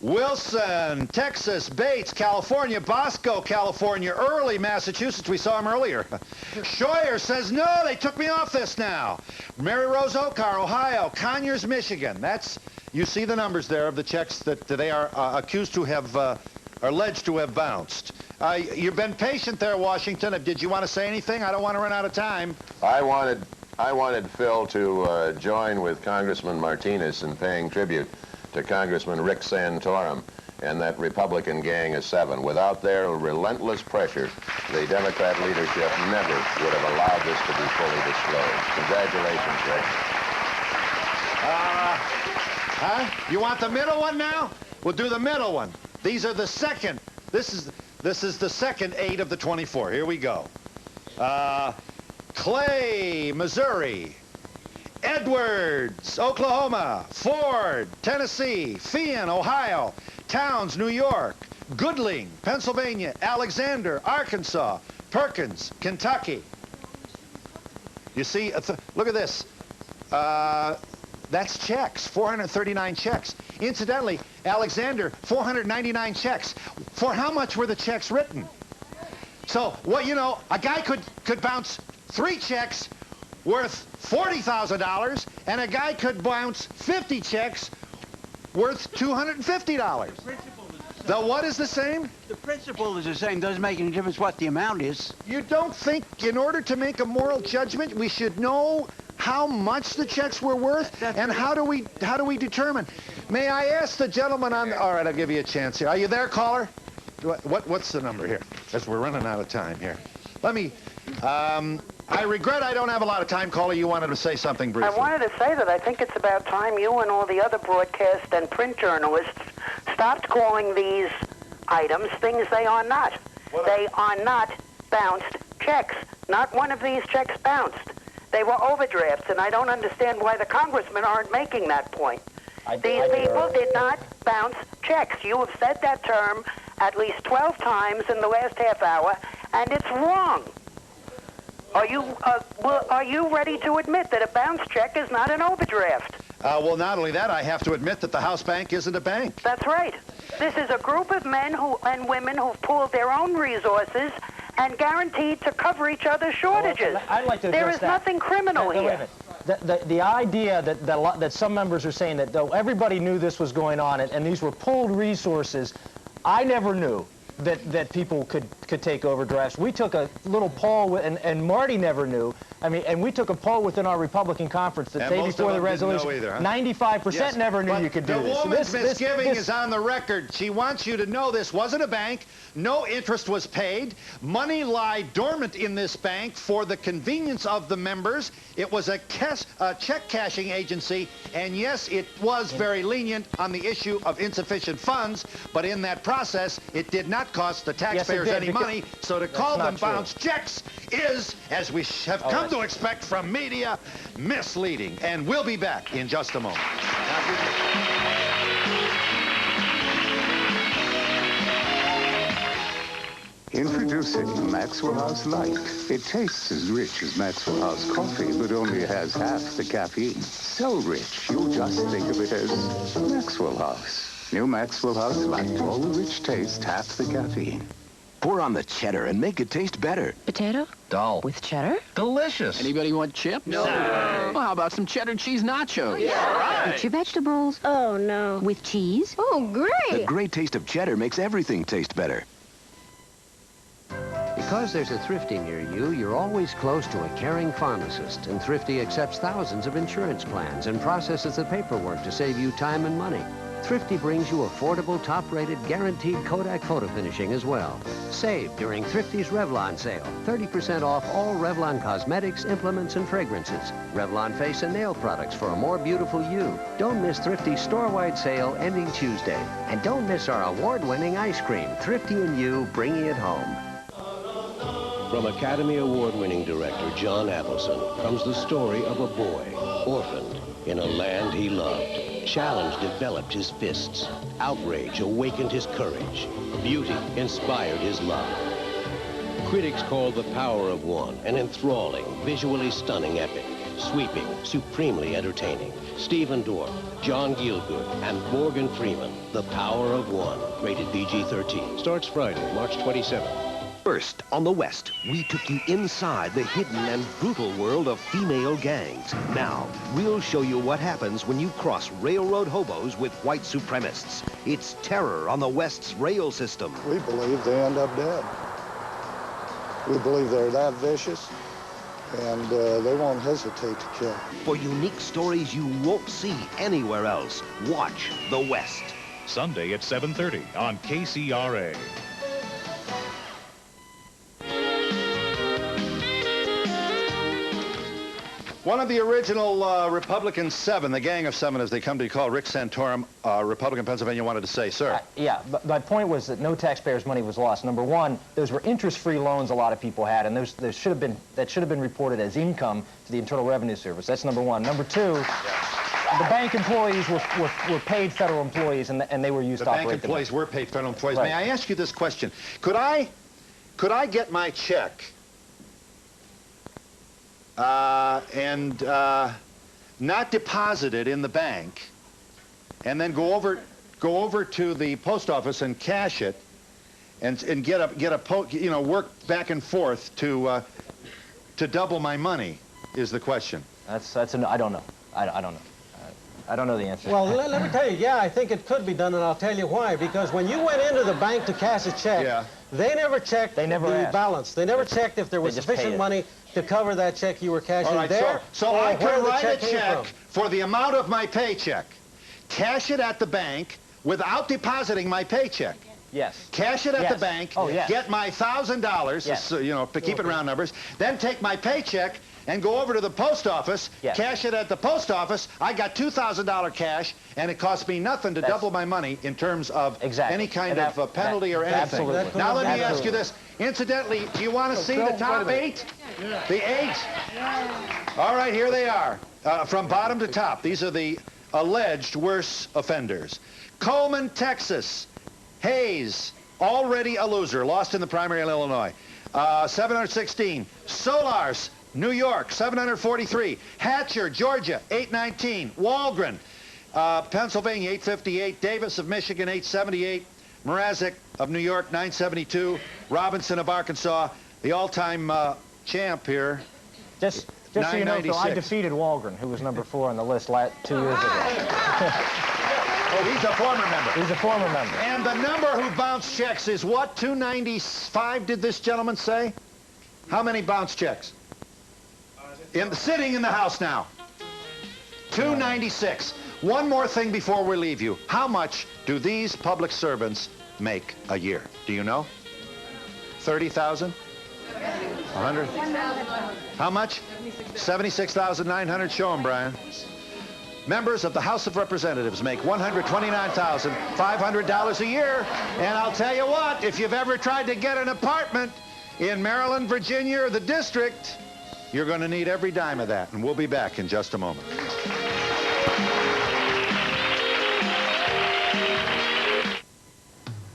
Wilson, Texas, Bates, California, Bosco, California, Early, Massachusetts, we saw him earlier. Scheuer says, no, they took me off this now. Mary Rose Okar, Ohio, Conyers, Michigan. That's, you see the numbers there of the checks that they are accused to have, are alleged to have bounced. You've been patient there, Washington. Did you want to say anything? I don't want to run out of time.
I wanted Phil to join with Congressman Martinez in paying tribute to Congressman Rick Santorum and that Republican gang of 7. Without their relentless pressure, the Democrat leadership never would have allowed this to be fully disclosed. Congratulations, Rick.
You want the middle one now? We'll do the middle one. These are the second. This is the second 8 of the 24. Here we go. Clay, Missouri. Edwards, Oklahoma. Ford, Tennessee. Feehan, Ohio. Towns, New York. Goodling, Pennsylvania. Alexander, Arkansas. Perkins, Kentucky. You see, look at this. That's checks, 439 checks. Incidentally, Alexander, 499 checks. For how much were the checks written? So, well, you know, a guy could bounce 3 checks worth $40,000, and a guy could bounce 50 checks worth $250. The what is the same?
The principle is the same. Doesn't make any difference what the amount is.
You don't think, in order to make a moral judgment, we should know how much the checks were worth? And how do we determine? May I ask the gentleman on... All right, I'll give you a chance here. Are you there, caller? What's the number here? Because we're running out of time here. Let me... I regret I don't have a lot of time, caller. You wanted to say something briefly.
I wanted to say that I think it's about time you and all the other broadcast and print journalists stopped calling these items things they are not. They are not bounced checks. Not one of these checks bounced. They were overdrafts, and I don't understand why the congressmen aren't making that point. These people did not bounce checks. You have said that term at least 12 times in the last half hour, and it's wrong. Are you ready to admit that a bounce check is not an overdraft?
Well, not only that, I have to admit that the House Bank isn't a bank.
That's right. This is a group of men and women who've pooled their own resources and guaranteed to cover each other's shortages.
I'd like to
there is nothing criminal here.
The idea that some members are saying that though everybody knew this was going on and these were pooled resources, I never knew that people could take overdrafts. We took a little poll, and Marty never knew. I mean, and we took a poll within our Republican conference the day before the resolution. 95% never knew you could do this.
The woman's misgiving is on the record. She wants you to know this wasn't a bank. No interest was paid. Money lied dormant in this bank for the convenience of the members. It was a check cashing agency, and yes, it was very lenient on the issue of insufficient funds, but in that process, it did not cost the taxpayers any money, so to call them bounced checks is, as we have come to expect from media, misleading. And we'll be back in just a moment.
Introducing Maxwell House Light. It tastes as rich as Maxwell House coffee, but only has half the caffeine. So rich, you'll just think of it as Maxwell House. New Maxwell House Light. All the rich taste, half the caffeine.
Pour on the cheddar and make it taste better.
Potato?
Dull.
With cheddar?
Delicious.
Anybody want chips?
No.
Well,
how about some cheddar cheese nachos?
Get your vegetables.
Oh, no.
With cheese?
Oh, great.
The great taste of cheddar makes everything taste better.
Because there's a Thrifty near you, you're always close to a caring pharmacist, and Thrifty accepts thousands of insurance plans and processes the paperwork to save you time and money. Thrifty brings you affordable, top-rated, guaranteed Kodak photo finishing as well. Save during Thrifty's Revlon sale. 30% off all Revlon cosmetics, implements, and fragrances. Revlon face and nail products for a more beautiful you. Don't miss Thrifty's store-wide sale ending Tuesday. And don't miss our award-winning ice cream, Thrifty and You, bringing it home.
From Academy Award-winning director John Avildsen comes the story of a boy, orphaned, in a land he loved. Challenge developed his fists. Outrage awakened his courage. Beauty inspired his love. Critics call The Power of One an enthralling, visually stunning epic. Sweeping, supremely entertaining. Stephen Dorff, John Gielgud, and Morgan Freeman. The Power of One. Rated PG-13. Starts Friday, March 27th.
First, on the West, we took you inside the hidden and brutal world of female gangs. Now, we'll show you what happens when you cross railroad hobos with white supremacists. It's terror on the West's rail system.
We believe they end up dead. We believe they're that vicious, and they won't hesitate to kill.
For unique stories you won't see anywhere else, watch The West.
Sunday at 7:30 on KCRA.
One of the original Republican seven, the Gang of Seven, as they come to be called, Rick Santorum, Republican Pennsylvania, wanted to say, sir.
Yeah, but my point was that no taxpayers' money was lost. Number one, those were interest-free loans a lot of people had, and that should have been reported as income to the Internal Revenue Service. That's number one. Number two, the bank employees were paid federal employees, and they were used to operate
the bank employees were paid federal employees.
Right.
May I ask you this question? Could I get my check and not deposit it in the bank, and then go over to the post office and cash it, and work back and forth to double my money? Is the question.
I don't know. I don't know. I don't know the answer.
Well, let me tell you, yeah, I think it could be done, and I'll tell you why. Because when you went into the bank to cash a check, they never checked the balance. They never checked if there was sufficient money to cover that check you were cashing.
All right,
there.
So I can write a check for the amount of my paycheck, cash it at the bank without depositing my paycheck.
Yes.
Cash it at the bank, get my $1,000, to keep it round numbers, then take my paycheck and go over to the post office, cash it at the post office. I got $2,000 cash, and it cost me nothing to double my money in terms of any kind of penalty or anything.
Absolutely.
Now let me ask you this. Incidentally, do you want to see the top 8? The 8? All right, here they are. From bottom to top, these are the alleged worst offenders. Coleman, Texas. Hayes, already a loser, lost in the primary in Illinois. 716. Solars, New York, 743. Hatcher, Georgia, 819. Walgren, Pennsylvania, 858. Davis of Michigan, 878. Mrazek of New York, 972. Robinson of Arkansas, the all-time champ here.
Just so you know, Phil, I defeated Walgren, who was number 4 on the list 2 years ago.
Oh, he's a former member.
He's a former member.
And the number who bounced checks is what? 295, did this gentleman say? How many bounced checks? Sitting in the House now. 296. One more thing before we leave you. How much do these public servants make a year? Do you know? 30,000? 100? How much? 76,900. Show them, Brian. Members of the House of Representatives make $129,500 a year. And I'll tell you what, if you've ever tried to get an apartment in Maryland, Virginia, or the district, you're going to need every dime of that. And we'll be back in just a moment.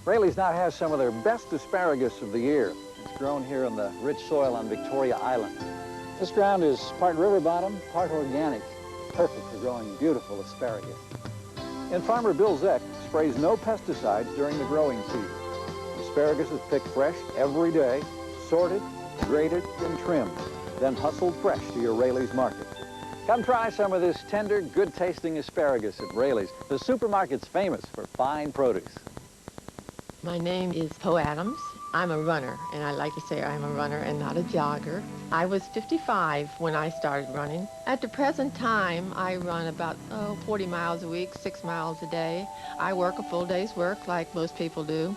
Raley's now has some of their best asparagus of the year.
It's grown here in the rich soil on Victoria Island. This ground is part river bottom, part organic, perfect for growing beautiful asparagus. And farmer Bill Zeck sprays no pesticides during the growing season. Asparagus is picked fresh every day, sorted, graded, and trimmed, then hustled fresh to your Raley's market. Come try some of this tender, good-tasting asparagus at Raley's. The supermarket's famous for fine produce.
My name is Poe Adams. I'm a runner, and I like to say I'm a runner and not a jogger. I was 55 when I started running. At the present time, I run about 40 miles a week, 6 miles a day. I work a full day's work like most people do.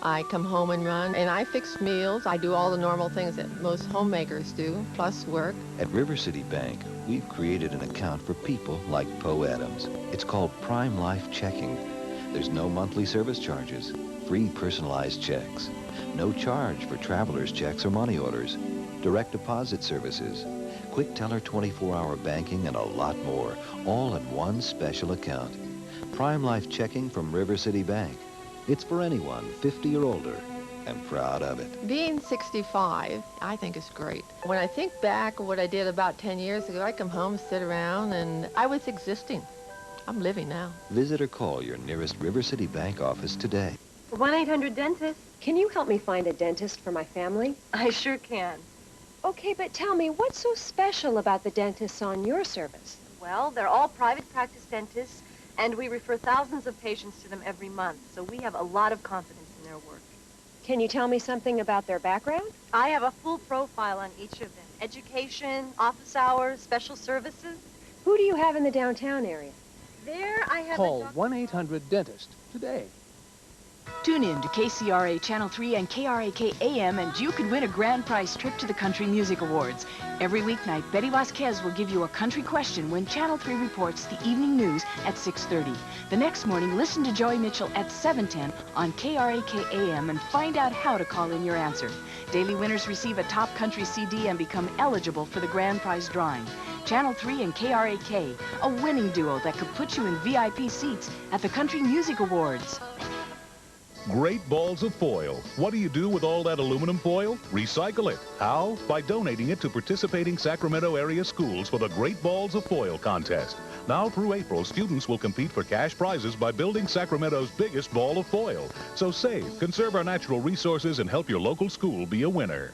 I come home and run, and I fix meals. I do all the normal things that most homemakers do, plus work.
At River City Bank, we've created an account for people like Poe Adams. It's called Prime Life Checking. There's no monthly service charges, free personalized checks, no charge for traveler's checks or money orders, direct deposit services, quick teller 24-hour banking, and a lot more, all in one special account. Prime Life Checking from River City Bank. It's for anyone 50 or older, and proud of it.
Being 65, I think is great. When I think back of what I did about 10 years ago, I come home, sit around, and I was existing. I'm living now.
Visit or call your nearest River City Bank office today.
1-800-DENTIST. Can you help me find a dentist for my family? I sure can. Okay, but tell me, what's so special about the dentists on your service?
Well, they're all private practice dentists, and we refer thousands of patients to them every month, so we have a lot of confidence in their work.
Can you tell me something about their background?
I have a full profile on each of them. Education, office hours, special services.
Who do you have in the downtown area?
There I have
Call 1-800-DENTIST today.
Tune in to KCRA Channel 3 and KRAK AM, and you could win a grand prize trip to the Country Music Awards. Every weeknight, Betty Vasquez will give you a country question when Channel 3 reports the evening news at 6:30. The next morning, listen to Joey Mitchell at 7:10 on KRAK AM and find out how to call in your answer. Daily winners receive a top country CD and become eligible for the grand prize drawing. Channel 3 and KRAK, a winning duo that could put you in VIP seats at the Country Music Awards.
Great balls of foil. What do you do with all that aluminum foil? Recycle it. How? By donating it to participating Sacramento area schools for the Great Balls of Foil contest. Now through April, students will compete for cash prizes by building Sacramento's biggest ball of foil. So save, conserve our natural resources, and help your local school be a winner.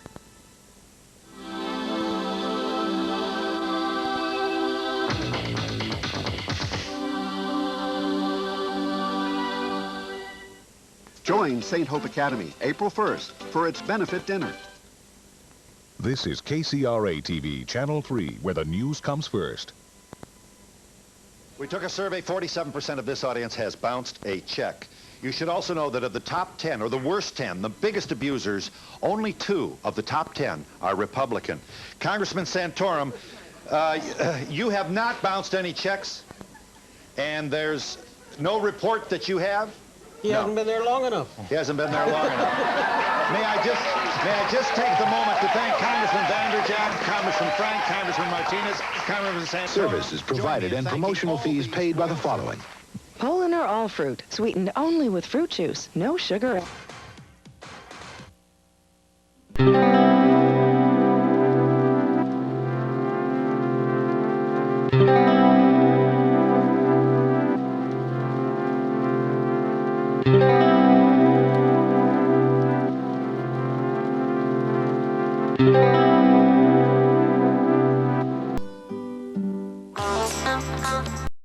Join St. Hope Academy April 1st for its benefit dinner.
This is KCRA TV, Channel 3, where the news comes first.
We took a survey. 47% of this audience has bounced a check. You should also know that of the top 10, or the worst 10, the biggest abusers, only 2 of the top 10 are Republican. Congressman Santorum, you have not bounced any checks, and there's no report that you have?
He hasn't been there long enough.
He hasn't been there long enough. May I just take the moment to thank Congressman Vanderjack, Congressman Frank, Congressman Martinez, Congressman Santorum.
Services provided and promotional fees paid by the following.
Poland or all fruit, sweetened only with fruit juice, no sugar.
Thank you.